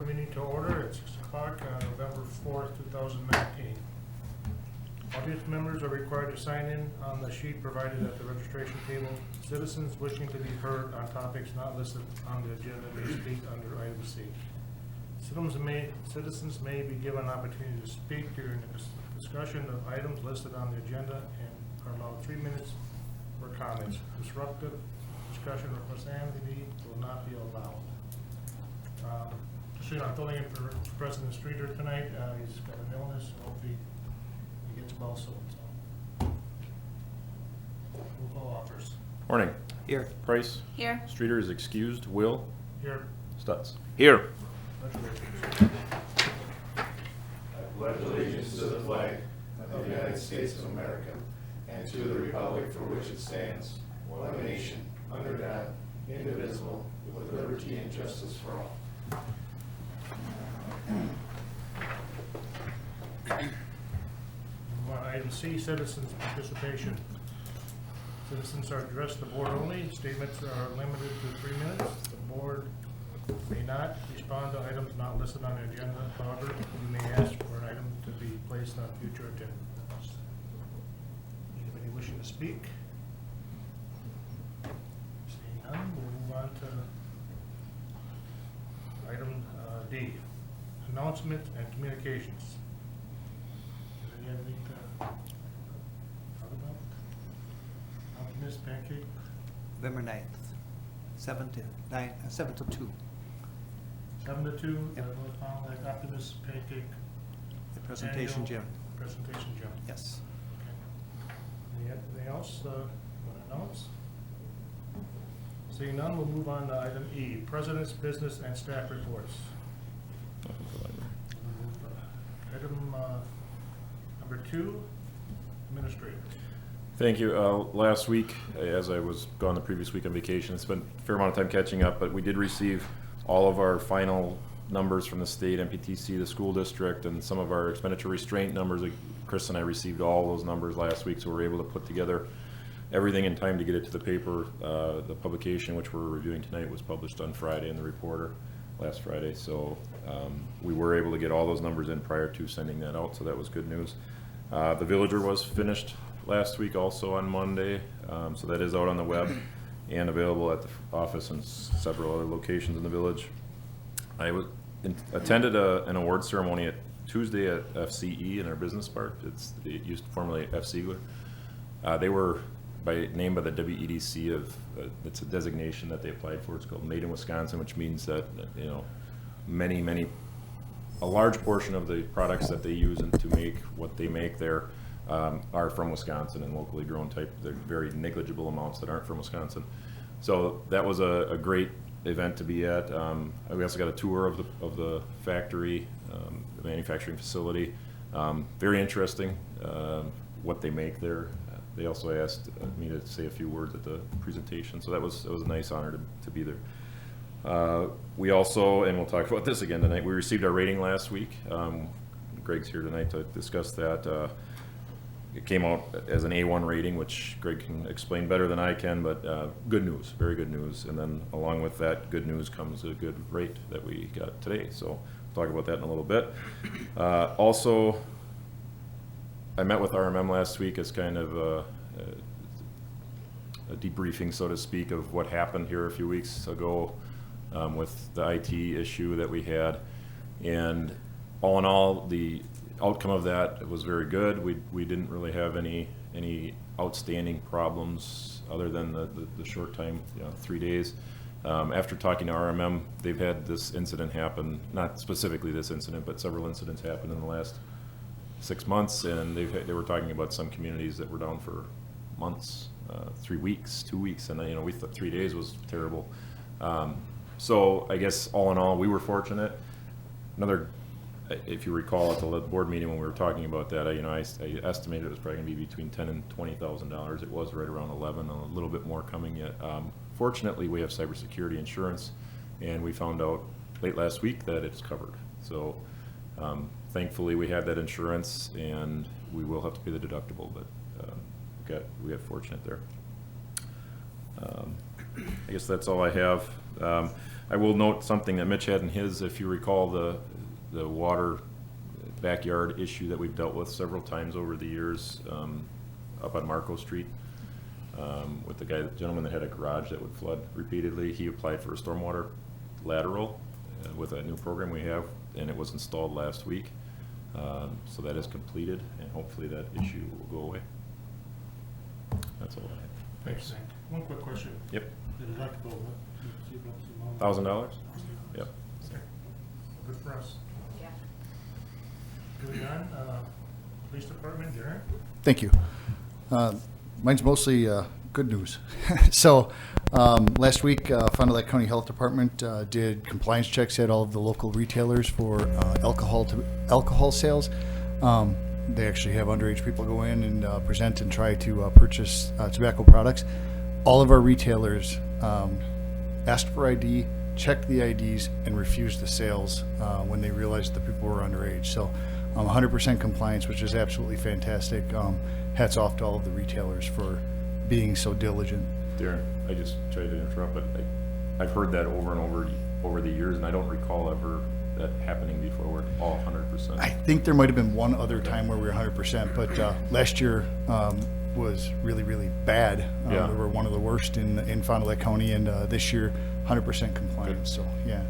Meeting to order at 6 o'clock on November 4th, 2019. Audience members are required to sign in on the sheet provided at the registration table. Citizens wishing to be heard on topics not listed on the agenda may speak under item C. Citizens may be given an opportunity to speak during the discussion of items listed on the agenda and are allowed 3 minutes for comments. Disruptive discussion or profanity will not be allowed. I'm filling in for President Streeter tonight. He's got an illness, so hopefully he gets well soon. So, roll call offers. Morning. Here. Price. Here. Streeter is excused. Will. Here. Stutz. Here. Congratulations. I pledge allegiance to the flag of the United States of America and to the republic for which it stands, one nation, under God, indivisible, with liberty and justice for all. Item C, citizens participation. Citizens are addressed to the board only. Statements are limited to 3 minutes. The board may not respond to items not listed on the agenda. However, you may ask for an item to be placed on future agendas. Anybody wishing to speak? Seeing none, we'll move on to item D, announcements and communications. Does anybody have anything to talk about? Ms. Pancake? November 9th, 7 to 2. 7 to 2, Yep. like Optimist Pancake The presentation Annual gym. Presentation gym. Yes. Okay. Anything else want to announce? Seeing none, we'll move on to item E, President's Business and Staff Reports. Item number 2, Administrator. Thank you. Last week, as I was gone the previous week on vacation, I spent a fair amount of time catching up, but we did receive all of our final numbers from the state, MPTC, the school district, and some of our expenditure restraint numbers. Chris and I received all those numbers last week, so we were able to put together everything in time to get it to the paper. The publication, which we're reviewing tonight, was published on Friday in the Reporter last Friday, so we were able to get all those numbers in prior to sending that out, so that was good news. The Villager was finished last week also on Monday, so that is out on the web and available at the office and several other locations in the village. I attended an award ceremony Tuesday at FCE in our business park. It used to formerly F. Siegler. They were named by the WEDC of it's a designation that they applied for. It's called Made in Wisconsin, which means that a large portion of the products that they use and to make what they make there are from Wisconsin and locally grown type. They're very negligible amounts that aren't from Wisconsin. So that was a great event to be at. We also got a tour of the factory, the manufacturing facility. Very interesting what they make there. They also asked me to say a few words at the presentation, so that was a nice honor to be there. We also, and we'll talk about this again tonight, we received our rating last week. Greg's here tonight to discuss that. It came out as an A1 rating, which Greg can explain better than I can, but good news, very good news. And then along with that good news comes a good rate that we got today. So we'll talk about that in a little bit. Also, I met with RMM last week as kind of a debriefing, so to speak, of what happened here a few weeks ago with the IT issue that we had. And all in all, the outcome of that was very good. We didn't really have any outstanding problems other than the short time, 3 days. After talking to RMM, they've had this incident happen, not specifically this incident, but several incidents happened in the last 6 months, and they were talking about some communities that were down for months, 3 weeks, 2 weeks, and we thought 3 days was terrible. So I guess all in all, we were fortunate. If you recall at the board meeting when we were talking about that, I estimated it was probably going to be between $10,000 and $20,000. It was right around 11, a little bit more coming yet. Fortunately, we have cybersecurity insurance, and we found out late last week that it's covered. So thankfully, we had that insurance, and we will have to pay the deductible, but we got fortunate there. I guess that's all I have. I will note something that Mitch had in his, if you recall, the water backyard issue that we've dealt with several times over the years, up on Marco Street, with the gentleman that had a garage that would flood repeatedly. He applied for a stormwater lateral with a new program we have, and it was installed last week. So that is completed, and hopefully that issue will go away. That's all I have. Thanks, Hank. One quick question. Yep. The deductible, what? $1,000? Yep. Okay. Good for us. Moving on, Police Department, Darren? Thank you. Mine's mostly good news. So last week, Fond du Lac County Health Department did compliance checks at all of the local retailers for alcohol sales. They actually have underage people go in and present and try to purchase tobacco products. All of our retailers asked for ID, checked the IDs, and refused the sales when they realized that the people were underage. So 100% compliance, which is absolutely fantastic. Hats off to all of the retailers for being so diligent. Darren, I just tried to interrupt, but I've heard that over and over the years, and I don't recall ever that happening before. We're all 100%. I think there might have been one other time where we were 100%, but last year was really, really bad. Yeah. We were one of the worst in Fond du Lac County, and this year 100% compliance. So yeah.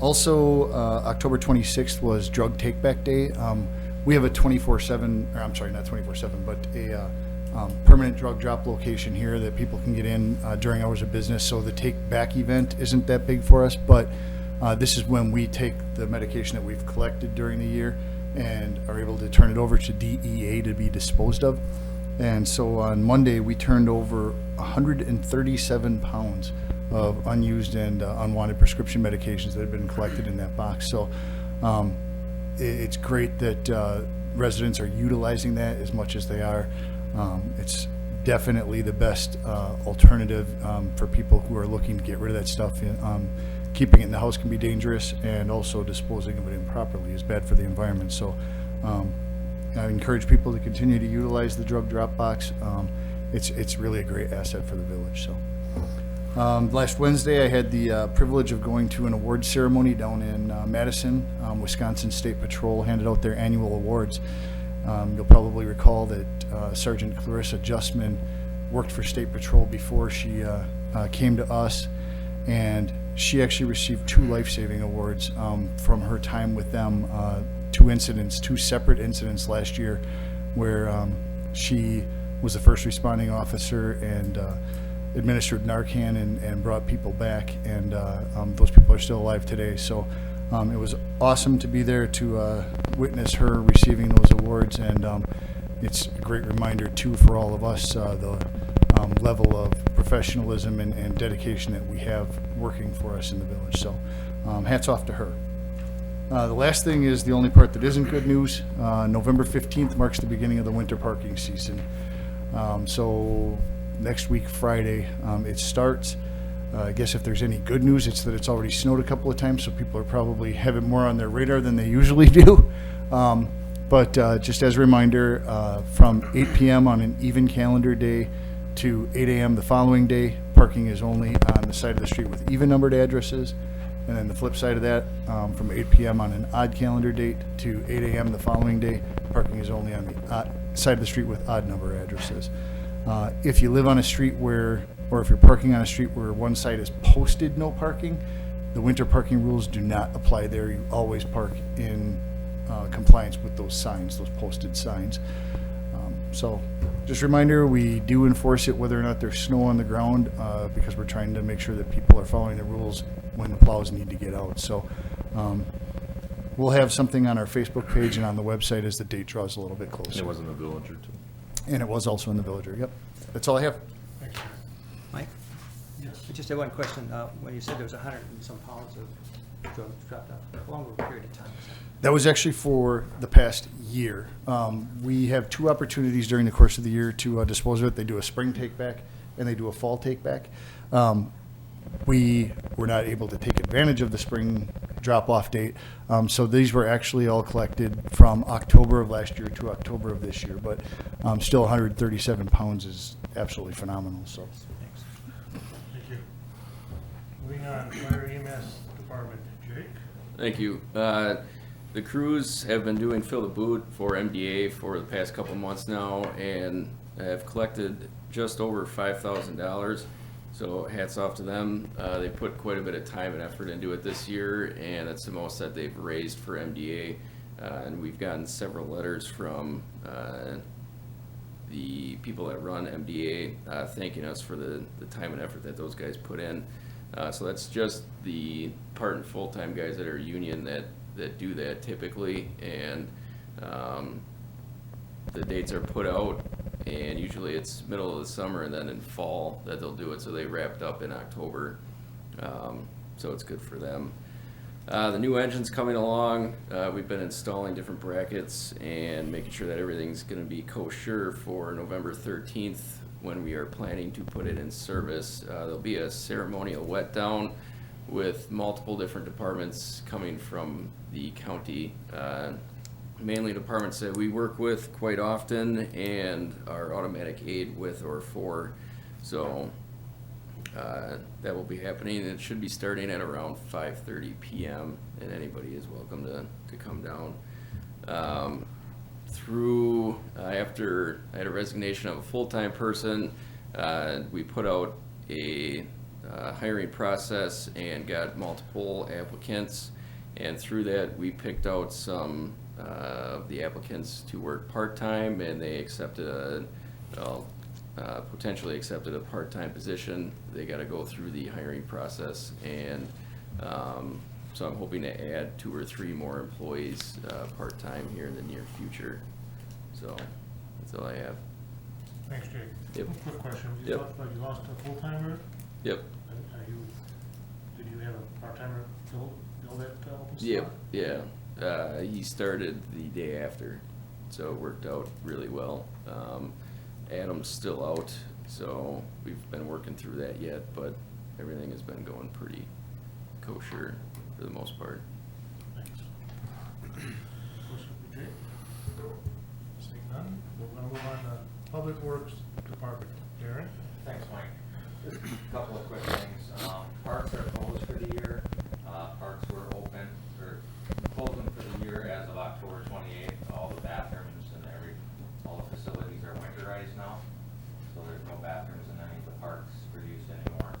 Also, October 26th was Drug Take Back Day. We have a 24/7, or I'm sorry, not 24/7, but a permanent drug drop location here that people can get in during hours of business. So the Take Back event isn't that big for us, but this is when we take the medication that we've collected during the year and are able to turn it over to DEA to be disposed of. And so on Monday, we turned over 137 pounds of unused and unwanted prescription medications that had been collected in that box. So it's great that residents are utilizing that as much as they are. It's definitely the best alternative for people who are looking to get rid of that stuff. Keeping it in the house can be dangerous, and also disposing of it improperly is bad for the environment. So I encourage people to continue to utilize the drug drop box. It's really a great asset for the village. So last Wednesday, I had the privilege of going to an award ceremony down in Madison. Wisconsin State Patrol handed out their annual awards. You'll probably recall that Sergeant Clarissa Justman worked for State Patrol before she came to us, and she actually received 2 life-saving awards from her time with them. 2 separate incidents last year, where she was the first responding officer and administered Narcan and brought people back, and those people are still alive today. So it was awesome to be there to witness her receiving those awards, and it's a great reminder too for all of us the level of professionalism and dedication that we have working for us in the village. So hats off to her. The last thing is the only part that isn't good news. November 15th marks the beginning of the winter parking season. So next week, Friday, it starts. I guess if there's any good news, it's that it's already snowed a couple of times, so people are probably have it more on their radar than they usually do. But just as a reminder, from 8 p.m. on an even calendar day to 8 a.m. the following day, parking is only on the side of the street with even numbered addresses. And then the flip side of that, from 8 p.m. on an odd calendar date to 8 a.m. the following day, parking is only on the side of the street with odd number addresses. If you live on a street where, or if you're parking on a street where one side is posted no parking, the winter parking rules do not apply there. You always park in compliance with those signs, those posted signs. So just a reminder, we do enforce it whether or not there's snow on the ground, because we're trying to make sure that people are following the rules when the plows need to get out. So we'll have something on our Facebook page and on the website as the date draws a little bit And closer. it was in the Villager too. And it was also in the Villager, yep. That's all I have. Thanks, Darren. Mike, Yes. I just had one question. When you said there was 100 and some pounds of drugs dropped off, how long of a period of time was that? That was actually for the past year. We have 2 opportunities during the course of the year to dispose of it. They do a spring take back and they do a fall take back. We were not able to take advantage of the spring drop-off date. So these were actually all collected from October of last year to October of this year. But still 137 pounds is absolutely phenomenal. So Thanks. Thank you. Moving on, Fire EMS Department, Jake? Thank you. The crews have been doing Fill the Boot for MDA for the past couple months now and have collected just over $5,000. So hats off to them. They put quite a bit of time and effort into it this year, and it's the most that they've raised for MDA. And we've gotten several letters from the people that run MDA thanking us for the time and effort that those guys put in. So that's just the part and full-time guys that are union that do that typically, and the dates are put out, and usually it's middle of the summer and then in fall that they'll do it, so they wrapped up in October, so it's good for them. The new engine's coming along. We've been installing different brackets and making sure that everything's going to be kosher for November 13th when we are planning to put it in service. There'll be a ceremonial wet down with multiple different departments coming from the county, mainly departments that we work with quite often and are automatic aid with or for. So that will be happening. It should be starting at around 5:30 p.m. and anybody is welcome to come down. After I had a resignation of a full-time person, we put out a hiring process and got multiple applicants, and through that we picked out some of the applicants to work part-time, and they accepted potentially accepted a part-time position. They got to go through the hiring process, and so I'm hoping to add 2 or 3 more employees part-time here in the near future. So that's all I have. Thanks, Jake. Yep. Quick question. Yep. You lost a full-timer? Yep. Did you have a part-timer fill that open slot? Yep. Yeah. He started the day after, so it worked out really well. Adam's still out, so we've been working through that yet, but everything has been going pretty kosher for the most part. Thanks. Question for Jake? Seeing none, we're gonna move on to Public Works Department. Darren? Thanks, Mike. Just a couple of quick things. Parks are closed for the year. Parks were open, or closed them for the year as of October 28th. All the bathrooms and all the facilities are winterized now, so there's no bathrooms in any of the parks for use anymore.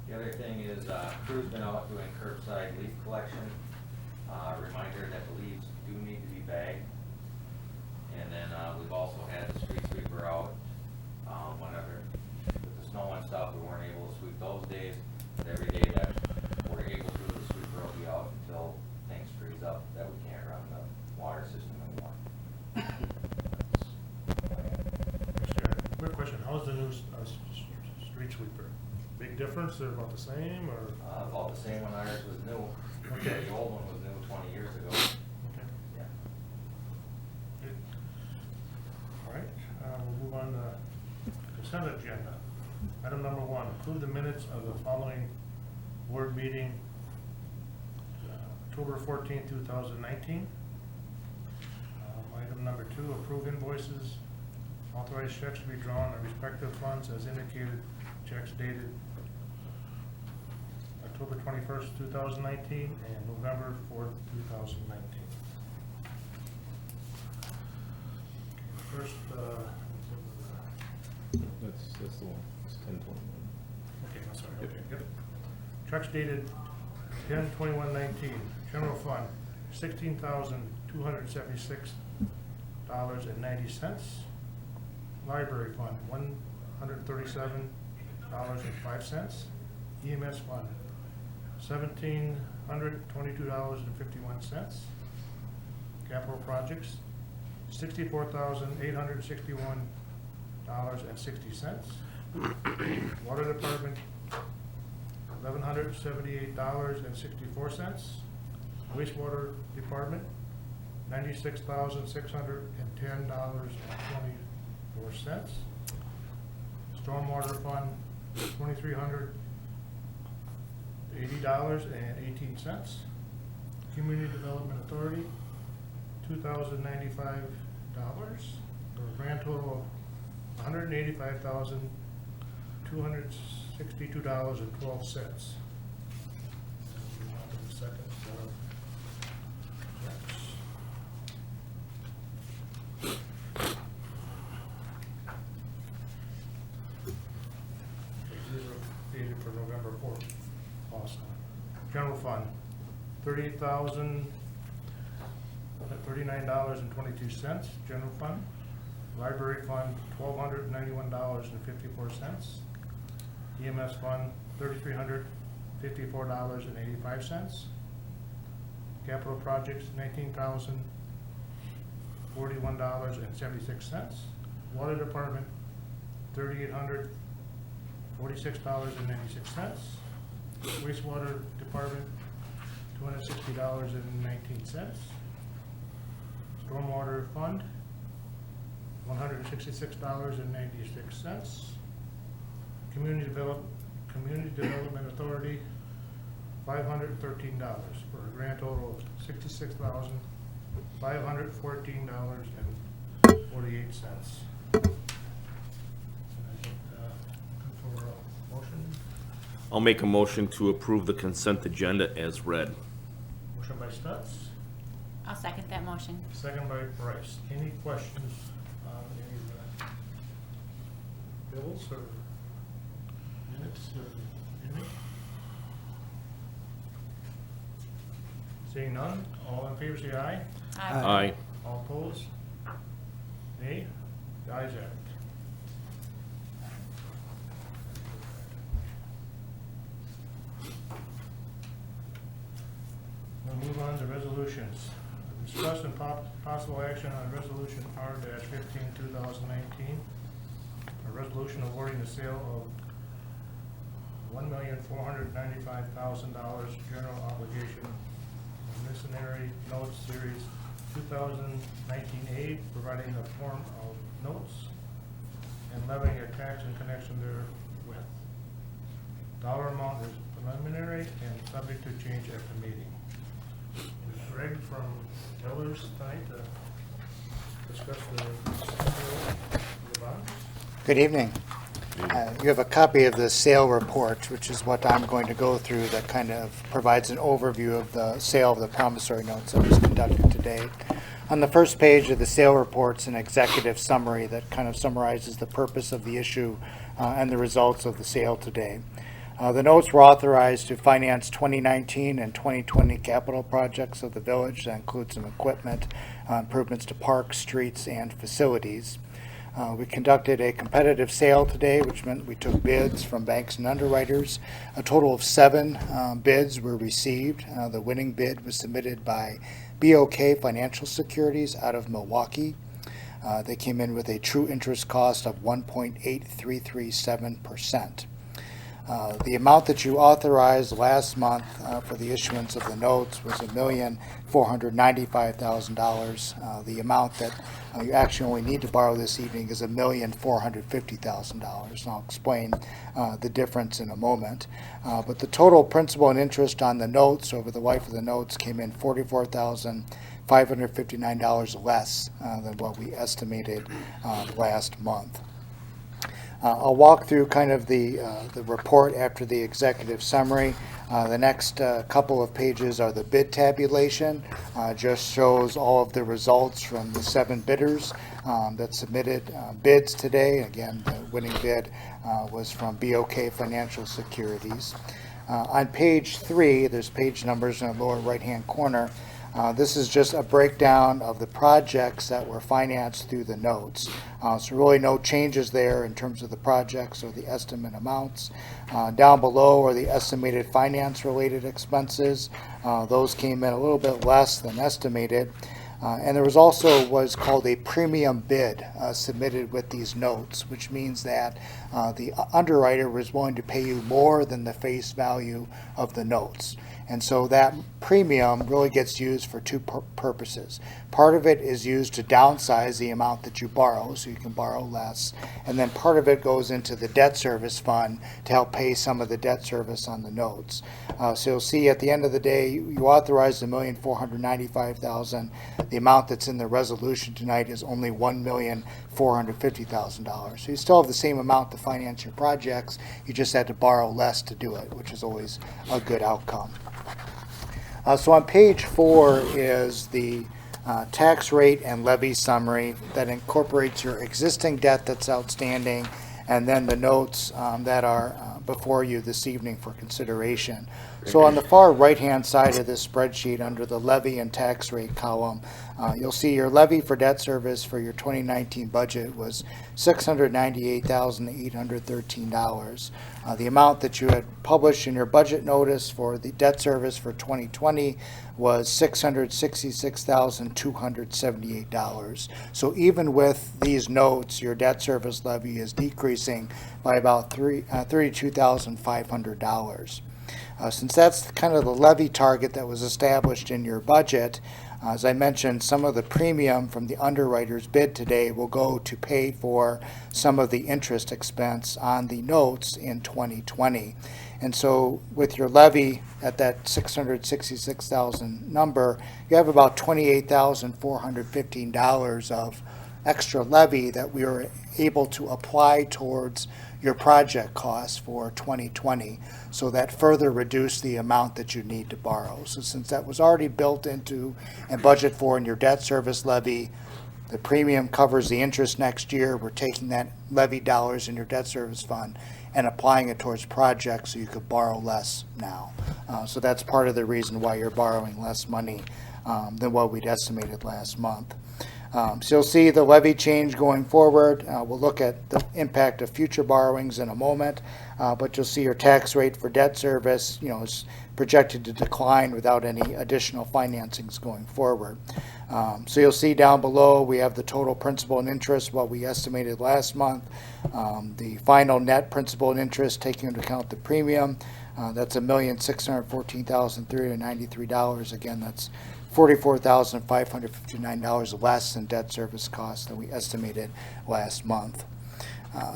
The other thing is, crew's been out doing curbside leaf collection. Reminder that the leaves do need to be bagged. And then, we've also had the street sweeper out, whenever, with the snow and stuff, we weren't able to sweep those days. But every day that we're able to, the sweeper will be out until things freeze up, that we can't run the water system anymore. Thanks, Darren. Quick question, how's the new street sweeper? Big difference, they're about the same, or? About the same when ours was new. Okay. The old one was new 20 years ago. Okay. Yeah. Good. All right, we'll move on to consent agenda. Item number 1, approve the minutes of the following board meeting, October 14th, 2019. Item number 2, approve invoices, authorize checks to be drawn on respective funds as indicated, checks dated October 21st, 2019 and November 4th, 2019. First, That's the one. It's 10:21. okay, I'm sorry, okay, yep. Checks dated 10/21/19, general fund, $16,276.90. Library fund, $137.05. EMS fund, $1,722.51. Capital projects, $64,861.60. Water department, $1,178.64. Wastewater department, $96,610.24. Stormwater fund, $2,380.18. Community Development Authority, $2,095, for a grand total of $185,262.12. These are dated for November 4th also. General fund, $38,039.22, general fund. Library fund, $1,291.54. EMS fund, $3,354.85. Capital projects, $19,041.76. Water department, $3,846.96. Wastewater department, $260.19. Stormwater fund, $166.96. Community Development Authority, $513, for a grand total of $66,514.48. Motion, I'll make a motion to approve the consent agenda as read. motion by Stutz, I'll second that motion. second by Bryce. Any questions on any of the bills or minutes or anything? Seeing none, all in favor say aye. Aye. All opposed? Nay? The ayes have it. We'll move on to resolutions. Discuss and possible action on resolution R-15, 2019. A resolution awarding the sale of $1,495,000 general obligation Missionary Notes Series 2019A, providing a form of notes and levying a tax in connection therewith. Dollar amount is preliminary and subject to change at the meeting. Is Greg from Tellers tonight to discuss the bonds? Good evening. You have a copy of the sale report, which is what I'm going to go through, that kind of provides an overview of the sale of the promissory notes that was conducted to date. On the first page of the sale report's an executive summary that kind of summarizes the purpose of the issue and the results of the sale today. The notes were authorized to finance 2019 and 2020 capital projects of the village. That includes some equipment, improvements to parks, streets, and facilities. We conducted a competitive sale today, which meant we took bids from banks and underwriters. A total of 7 bids were received. The winning bid was submitted by BOK Financial Securities out of Milwaukee. They came in with a true interest cost of 1.8337%. The amount that you authorized last month for the issuance of the notes was $1,495,000. The amount that you actually only need to borrow this evening is $1,450,000. I'll explain the difference in a moment. But the total principal and interest on the notes over the life of the notes came in $44,559 less than what we estimated last month. I'll walk through kind of the report after the executive summary. The next couple of pages are the bid tabulation. Just shows all of the results from the 7 bidders that submitted bids today. Again, the winning bid was from BOK Financial Securities. On page 3, there's page numbers in the lower right-hand corner. This is just a breakdown of the projects that were financed through the notes. So really no changes there in terms of the projects or the estimate amounts. Down below are the estimated finance-related expenses. Those came in a little bit less than estimated. And there was also what's called a premium bid submitted with these notes, which means that the underwriter was willing to pay you more than the face value of the notes. And so that premium really gets used for 2 purposes. Part of it is used to downsize the amount that you borrow, so you can borrow less. And then part of it goes into the debt service fund to help pay some of the debt service on the notes. So you'll see at the end of the day, you authorized $1,495,000. The amount that's in the resolution tonight is only $1,450,000. So you still have the same amount to finance your projects. You just had to borrow less to do it, which is always a good outcome. So on page 4 is the tax rate and levy summary that incorporates your existing debt that's outstanding and then the notes that are before you this evening for consideration. So on the far right-hand side of this spreadsheet, under the levy and tax rate column, you'll see your levy for debt service for your 2019 budget was $698,813. The amount that you had published in your budget notice for the debt service for 2020 was $666,278. So even with these notes, your debt service levy is decreasing by about $32,500. Since that's kind of the levy target that was established in your budget, as I mentioned, some of the premium from the underwriter's bid today will go to pay for some of the interest expense on the notes in 2020. And so with your levy at that $666,000 number, you have about $28,415 of extra levy that we were able to apply towards your project costs for 2020. So that further reduced the amount that you need to borrow. So since that was already built into and budget for in your debt service levy, the premium covers the interest next year. We're taking that levy dollars in your debt service fund and applying it towards projects so you could borrow less now. So that's part of the reason why you're borrowing less money than what we'd estimated last month. So you'll see the levy change going forward. We'll look at the impact of future borrowings in a moment, but you'll see your tax rate for debt service, is projected to decline without any additional financings going forward. So you'll see down below we have the total principal and interest, what we estimated last month. The final net principal and interest, taking into account the premium, that's $1,614,393. Again, that's $44,559 less in debt service costs than we estimated last month.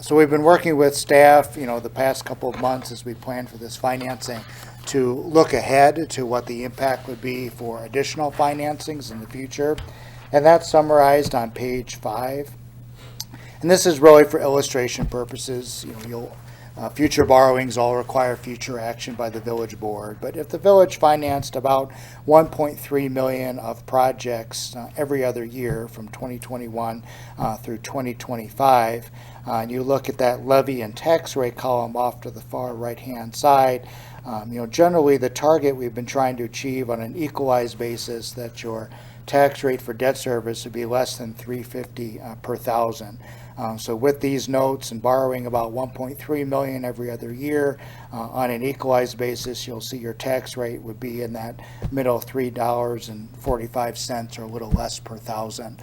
So we've been working with staff, the past couple of months as we plan for this financing to look ahead to what the impact would be for additional financings in the future. And that's summarized on page 5. And this is really for illustration purposes. Future borrowings all require future action by the village board. But if the village financed about $1.3 million of projects every other year from 2021 through 2025, and you look at that levy and tax rate column off to the far right-hand side, generally the target we've been trying to achieve on an equalized basis that your tax rate for debt service would be less than $350 per thousand. So with these notes and borrowing about $1.3 million every other year on an equalized basis, you'll see your tax rate would be in that middle $3.45 or a little less per thousand.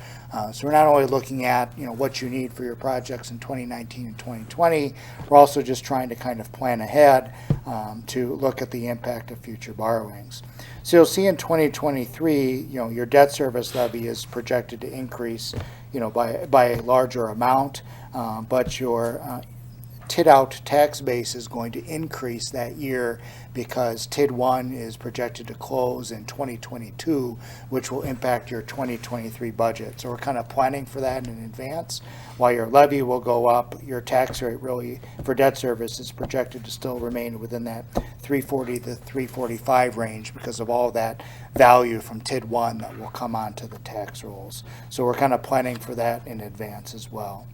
So we're not only looking at what you need for your projects in 2019 and 2020, we're also just trying to kind of plan ahead to look at the impact of future borrowings. So you'll see in 2023, your debt service levy is projected to increase, by a larger amount, but your TID out tax base is going to increase that year because TID 1 is projected to close in 2022, which will impact your 2023 budget. So we're kind of planning for that in advance. While your levy will go up, your tax rate really for debt service is projected to still remain within that 340 to 345 range because of all that value from TID 1 that will come onto the tax rolls. So we're kind of planning for that in advance as well.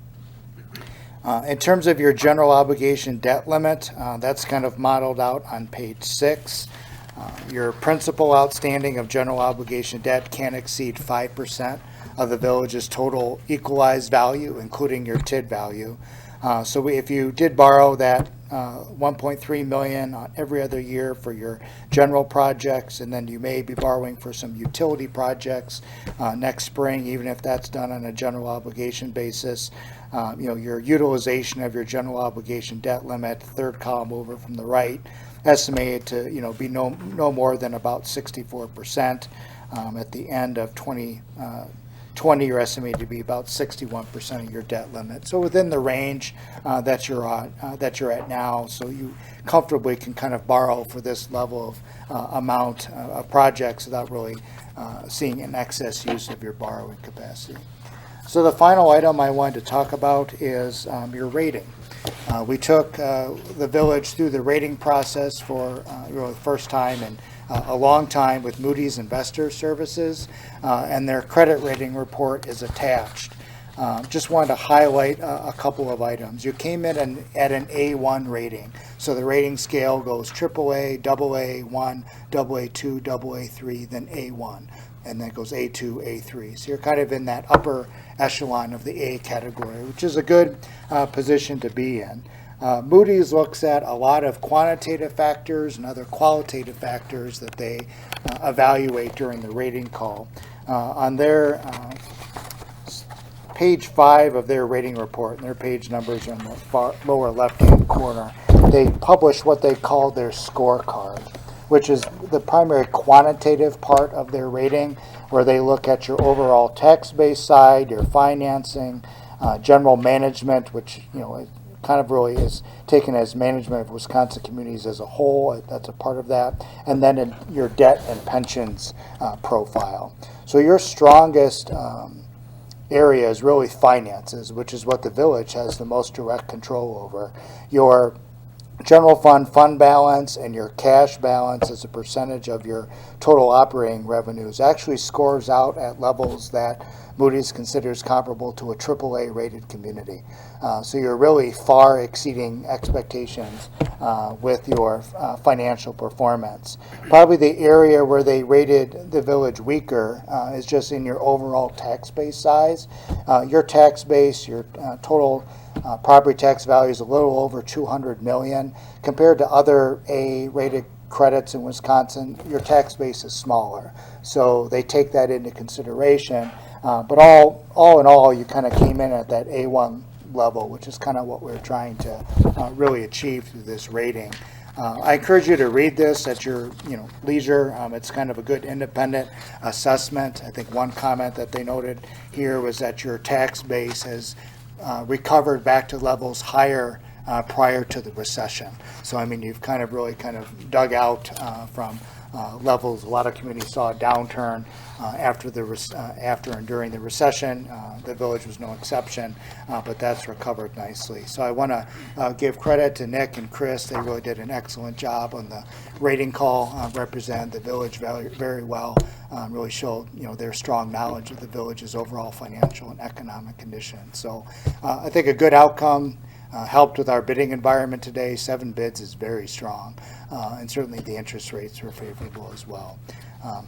In terms of your general obligation debt limit, that's kind of modeled out on page 6. Your principal outstanding of general obligation debt can't exceed 5% of the village's total equalized value, including your TID value. So if you did borrow that $1.3 million every other year for your general projects, and then you may be borrowing for some utility projects next spring, even if that's done on a general obligation basis, your utilization of your general obligation debt limit, third column over from the right, estimated to be no more than about 64%. At the end of 2020, you're estimated to be about 61% of your debt limit. So within the range that you're at now, so you comfortably can kind of borrow for this level of amount of projects without really seeing an excess use of your borrowing capacity. So the final item I wanted to talk about is your rating. We took the village through the rating process for the first time in a long time with Moody's Investor Services, and their credit rating report is attached. Just wanted to highlight a couple of items. You came in at an A1 rating. So the rating scale goes AAA, AA1, AA2, AA3, then A1. And then it goes A2, A3. So you're kind of in that upper echelon of the A category, which is a good position to be in. Moody's looks at a lot of quantitative factors and other qualitative factors that they evaluate during the rating call. On their page 5 of their rating report, and their page numbers are in the far lower left-hand corner, they publish what they call their scorecard, which is the primary quantitative part of their rating, where they look at your overall tax-based side, your financing, general management, which, you know, kind of really is taken as management of Wisconsin communities as a whole. That's a part of that. And then in your debt and pensions profile. So your strongest area is really finances, which is what the village has the most direct control over. Your general fund balance and your cash balance as a percentage of your total operating revenues actually scores out at levels that Moody's considers comparable to a AAA rated community. So you're really far exceeding expectations with your financial performance. Probably the area where they rated the village weaker is just in your overall tax base size. Your tax base, your total property tax value is a little over $200 million. Compared to other A-rated credits in Wisconsin, your tax base is smaller. So they take that into consideration. But all in all, you kind of came in at that A1 level, which is kind of what we're trying to really achieve through this rating. I encourage you to read this at your leisure. It's kind of a good independent assessment. I think one comment that they noted here was that your tax base has recovered back to levels higher prior to the recession. So I mean, you've kind of really dug out from levels. A lot of communities saw a downturn after and during the recession. The village was no exception, but that's recovered nicely. So I want to give credit to Nick and Chris. They really did an excellent job on the rating call, represent the village very well, really showed their strong knowledge of the village's overall financial and economic conditions. So I think a good outcome. Helped with our bidding environment today. 7 bids is very strong, and certainly the interest rates were favorable as well.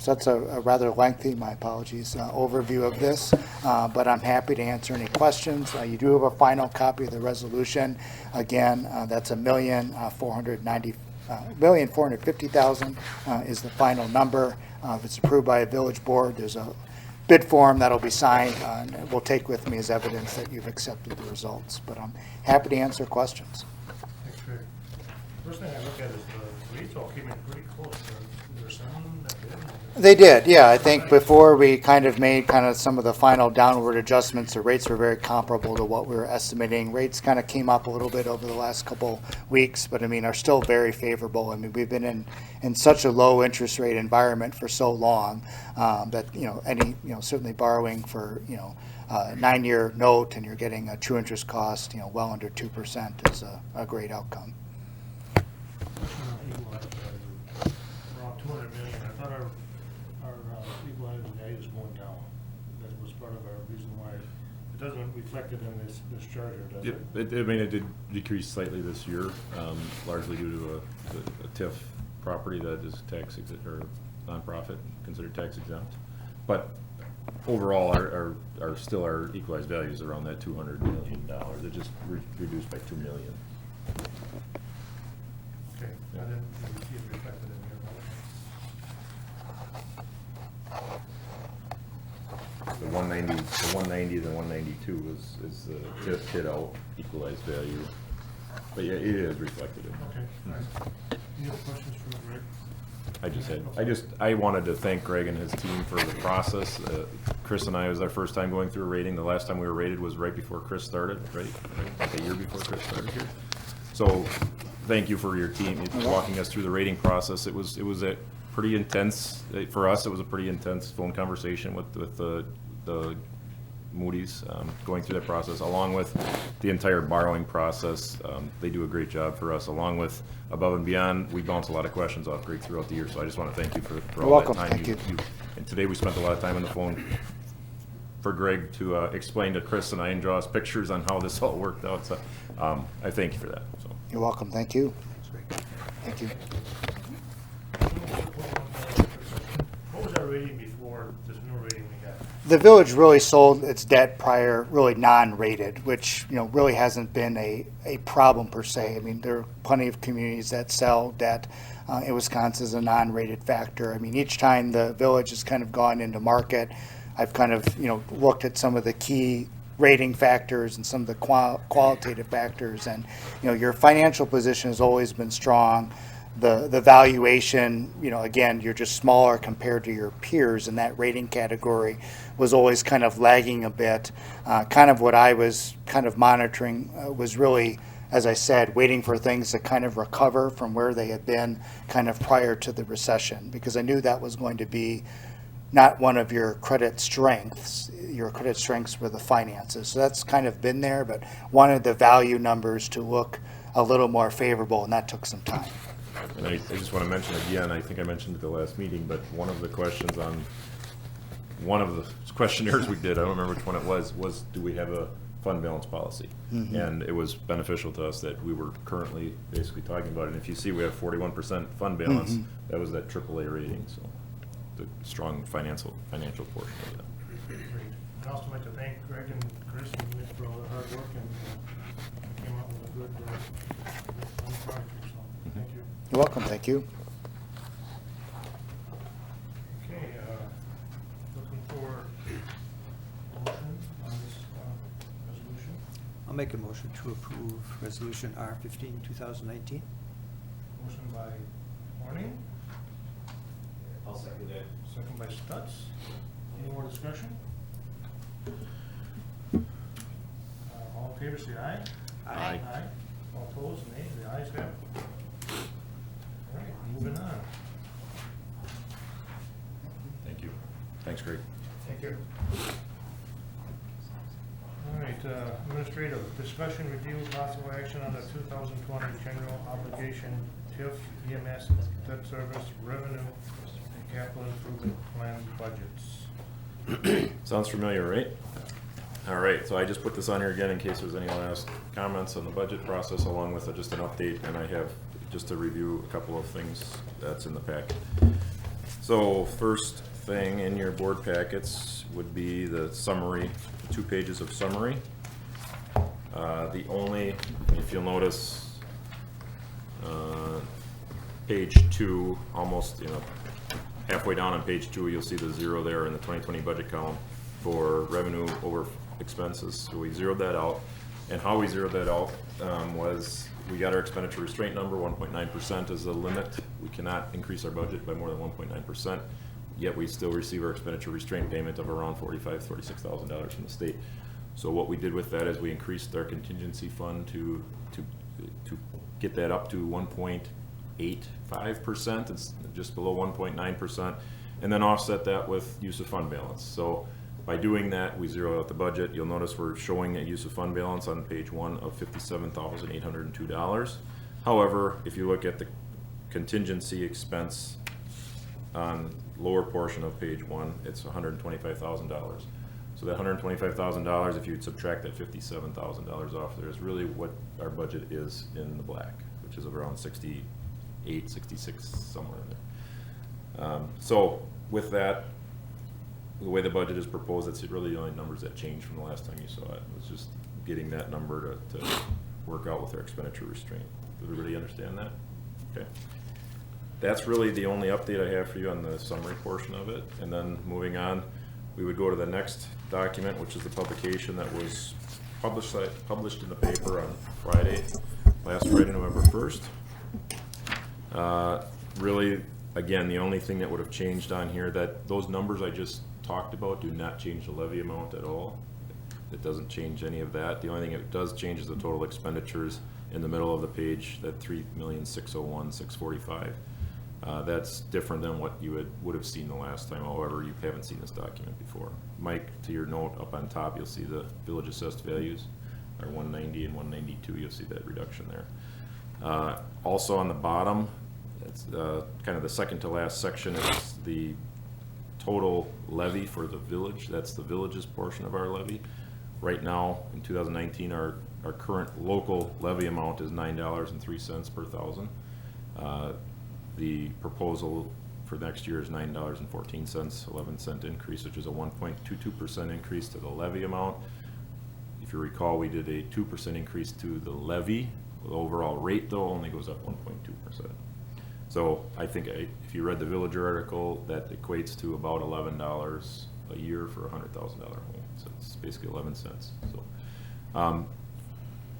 So that's a rather lengthy, my apologies, overview of this, but I'm happy to answer any questions. You do have a final copy of the resolution. Again, that's $1,450,000 is the final number. If it's approved by a village board, there's a bid form that'll be signed and will take with me as evidence that you've accepted the results. But I'm happy to answer questions. Thanks, Greg. First thing I look at is the rates all came in pretty close. There were some that didn't. They did, yeah. I think before we made some of the final downward adjustments, the rates were very comparable to what we were estimating. Rates kind of came up a little bit over the last couple weeks, but I mean, are still very favorable. I mean, we've been in such a low interest rate environment for so long that, certainly borrowing for, a 9-year note and you're getting a true interest cost, well under 2% is a great outcome. Around $200 million. I thought our equalized value is going down. That was part of our reason why it doesn't reflect it in this chart here, does it? Yep, it did decrease slightly this year, largely due to a TIF property that is tax exempt or nonprofit, considered tax exempt. But overall, our equalized value is around that $200 million. It just reduced by $2 million. Okay, I didn't see it reflected in here. The 190, the 192 is the TIF hit out equalized value. But yeah, it is reflected in there. Okay, all right. Any other questions for Greg? I wanted to thank Greg and his team for the process. Chris and I, it was our first time going through a rating. The last time we were rated was right before Chris started, right? Like a year before Chris started here. So thank you for your team walking us through the rating process. It was a pretty intense, for us, it was a pretty intense phone conversation with the Moody's, going through that process, along with the entire borrowing process. They do a great job for us, along with Above and Beyond. We bounce a lot of questions off Greg throughout the year, so I just want to thank you for You're all welcome. that time. Thank you. And today we spent a lot of time on the phone for Greg to explain to Chris and I and draw us pictures on how this all worked out. So I thank you for that. So. You're welcome. Thank you. Thank you. What was our rating before this new rating we got? The village really sold its debt prior, really non-rated, which, really hasn't been a problem per se. I mean, there are plenty of communities that sell debt. In Wisconsin is a non-rated factor. I mean, each time the village has kind of gone into market, I've kind of, looked at some of the key rating factors and some of the qualitative factors. And, your financial position has always been strong. The valuation, again, you're just smaller compared to your peers in that rating category, was always kind of lagging a bit. Kind of what I was kind of monitoring was really, as I said, waiting for things to kind of recover from where they had been kind of prior to the recession, because I knew that was going to be not one of your credit strengths. Your credit strengths were the finances. So that's kind of been there, but wanted the value numbers to look a little more favorable, and that took some time. And I just want to mention again, I think I mentioned at the last meeting, but one of the questions on one of the questionnaires we did, I don't remember which one it was do we have a fund balance policy? Mm-hmm. And it was beneficial to us that we were currently basically talking about it. And if you see we have 41% fund balance, Mm-hmm. that was that AAA rating, so the strong financial portion of that. Great. I'd also like to thank Greg and Chris and Mitch for all their hard work and came up with a good project, so thank you. You're welcome. Thank you. Okay, looking for a motion on this resolution. I'll make a motion to approve Resolution R-15, 2019. Motion by Horning, I'll second it. second by Stutz. Any more discussion? All in favor, say aye. Aye. Aye. All opposed, nay. The ayes have it. All right, moving on. Thank you. Thanks, Greg. Thank you. All right, administrative, discussion, review, possible action on the 2020 general obligation TIF, EMS, debt service, revenue, and capital improvement plan budgets. Sounds familiar, right? All right, so I just put this on here again in case there's any last comments on the budget process, along with just an update, and I have just to review a couple of things that's in the packet. So first thing in your board packets would be the summary, 2 pages of summary. The only, if you'll notice, page 2, almost, halfway down on page 2, you'll see the 0 there in the 2020 budget column for revenue over expenses. So we zeroed that out. And how we zeroed that out was we got our expenditure restraint number, 1.9% is the limit. We cannot increase our budget by more than 1.9%, yet we still receive our expenditure restraint payment of around $45,000, $46,000 from the state. So what we did with that is we increased our contingency fund to get that up to 1.85%. It's just below 1.9%, and then offset that with use of fund balance. So by doing that, we zero out the budget. You'll notice we're showing a use of fund balance on page 1 of $57,802. However, if you look at the contingency expense on lower portion of page 1, it's $125,000. So that $125,000, if you subtract that $57,000 off, there is really what our budget is in the black, which is around 68, 66, somewhere in there. So with that, the way the budget is proposed, it's really the only numbers that changed from the last time you saw it. It was just getting that number to work out with our expenditure restraint. Does everybody understand that? Okay. That's really the only update I have for you on the summary portion of it. And then moving on, we would go to the next document, which is the publication that was published in the paper on last Friday, November 1st. Really, again, the only thing that would have changed on here, that those numbers I just talked about do not change the levy amount at all. It doesn't change any of that. The only thing it does change is the total expenditures in the middle of the page, that $3,601,645. That's different than what you would have seen the last time, however, you haven't seen this document before. Mike, to your note up on top, you'll see the village assessed values are 190 and 192, you'll see that reduction there. Also on the bottom, it's kind of the second to last section is the total levy for the village. That's the village's portion of our levy. Right now, in 2019, our current local levy amount is $9.03 per thousand. The proposal for next year is $9.14, 11-cent increase, which is a 1.22% increase to the levy amount. If you recall, we did a 2% increase to the levy. The overall rate, though, only goes up 1.2%. So I think if you read the Villager article, that equates to about $11 a year for a $100,000 home. So it's basically 11 cents. So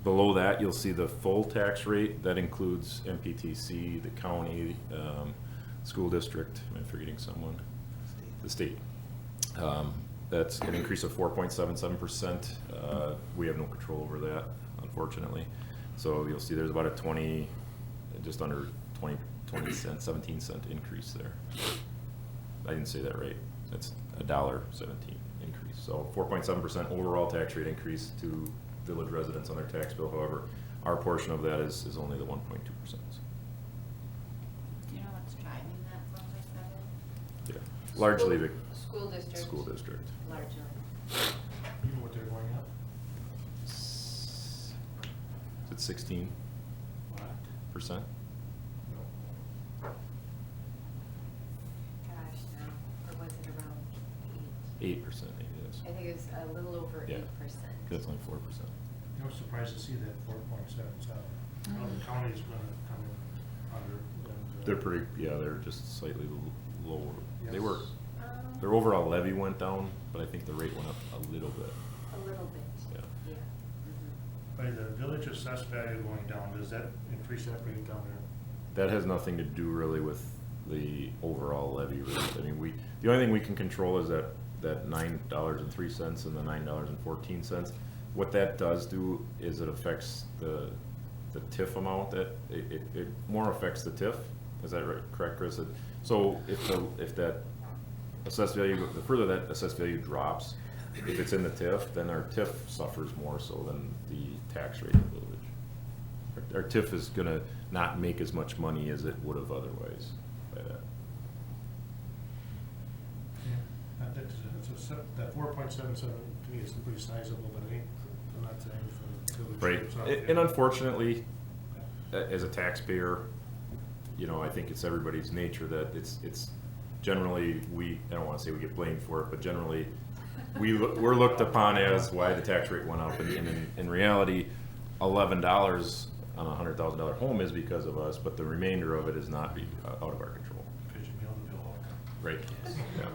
below that, you'll see the full tax rate. That includes MPTC, the county, school district. Am I forgetting someone? The state. That's an increase of 4.77%. We have no control over that, unfortunately. So you'll see there's about a just under 20 cent, 17 cent increase there. I didn't say that right. That's $1.17 increase. So 4.7% overall tax rate increase to village residents on their tax bill. However, our portion of that is only the 1.2%. Do you know what's driving that 1.7? Yeah, largely the School district. school district. Largely. You know what they're going up? Is it 16%? What? No. Gosh, no. Or was it around 8%, maybe it is. I think it was a little over Yeah. 8%. That's only 4%. I was surprised to see that 4.77. I know the county's gonna come in under. and, They're pretty, yeah, they're just slightly lower. They were, Um, their overall levy went down, but I think the rate went up a little bit. A little bit. Yeah. Yeah. By the village assessed value going down, does that increase that rate down there? That has nothing to do really with the overall levy rate. I mean, the only thing we can control is that $9.03 and the $9.14. What that does do is it affects the TIF amount. That it more affects the TIF. Is that right? Correct, Chris? So if that assessed value, the further that assessed value drops, if it's in the TIF, then our TIF suffers more so than the tax rate of the village. Our TIF is gonna not make as much money as it would have otherwise by that. Yeah, that 4.77 to me is pretty sizable, but I'm not saying for the village. Right, and unfortunately, as a taxpayer, you know, I think it's everybody's nature that it's generally, I don't wanna say we get blamed for it, but generally, we're looked upon as why the tax rate went up, and in reality, $11 on a $100,000 home is because of us, but the remainder of it is not out of our control. Because you mail the bill all the Right, yeah.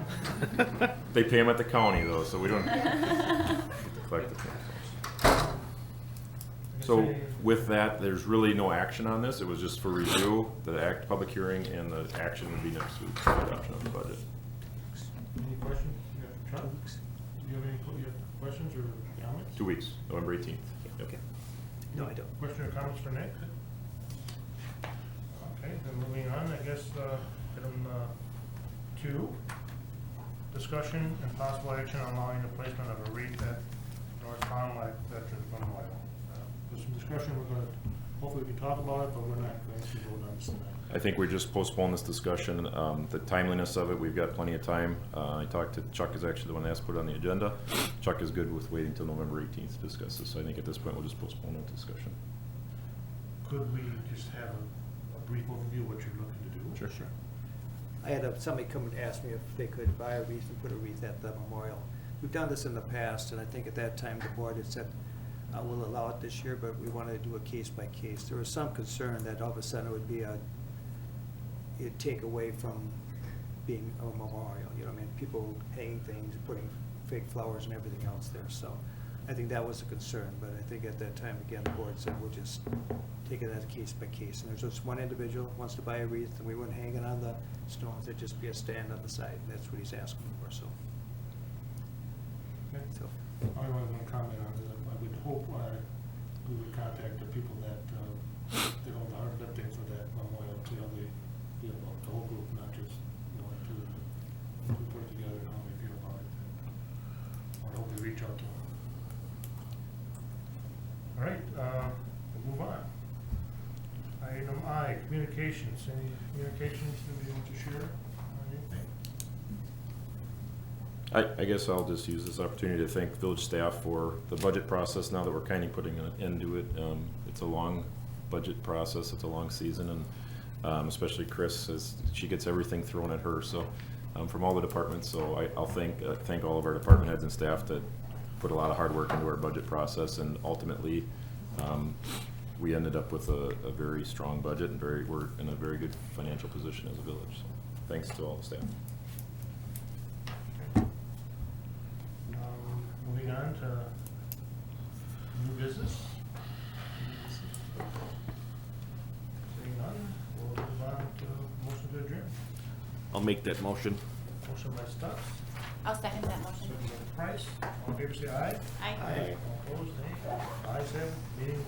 They pay them at the county though, so we don't get to collect the tax. So with that, there's really no action on this. It was just for review, the public hearing, and the action would be next week, for adoption of the budget. Any questions? Yeah, Chuck? Do you have any questions or comments? 2 weeks, November 18th. Yep. Okay. No, I don't. Question or comments for Nick? Okay, then moving on, I guess, item 2, discussion and possible action on allowing the placement of a wreath at North Fond du Lac Veterans Memorial. There's some discussion, we're gonna, hopefully we can talk about it, but we're not going to vote on this tonight. I think we just postpone this discussion. The timeliness of it, we've got plenty of time. I talked to Chuck, is actually the one that asked to put it on the agenda. Chuck is good with waiting until November 18th to discuss this, so I think at this point we'll just postpone the discussion. Could we just have a brief overview of what you're looking to do? Sure. I had somebody come and ask me if they could buy a wreath and put a wreath at the memorial. We've done this in the past, and I think at that time the board had said, we'll allow it this year, but we wanted to do a case by case. There was some concern that all of a sudden it would be it'd take away from being a memorial, you know what I mean? People hanging things, putting fake flowers and everything else there, so I think that was a concern, but I think at that time, again, the board said, we'll just take it as case by case. And there's just one individual who wants to buy a wreath, and we wouldn't hang it on the stones, it'd just be a stand on the side, and that's what he's asking for, so. Okay. So, I only want to comment on it. I would hope we would contact the people that did all the hard lifting for that memorial to be able to hold I, communications. Any communications that you want to share or anything? I guess I'll just use this opportunity to thank village staff for the budget process now that we're kind of putting an end to it. It's a long budget process, it's a long season, and especially Chris, as she gets everything thrown at her, so from all the departments, so I'll thank all of our department heads and staff that put a lot of hard work into our budget process, and ultimately we ended up with a very strong budget, and we're in a very good financial position as a village, so thanks to all the staff. Moving on to new business. Seeing none, we'll move on to motion to adjourn. I'll make that motion. Motion by Stutz, I'll second that motion. second by Price. All in favor, say aye. Aye. All opposed, nay. Ayes have it. Meeting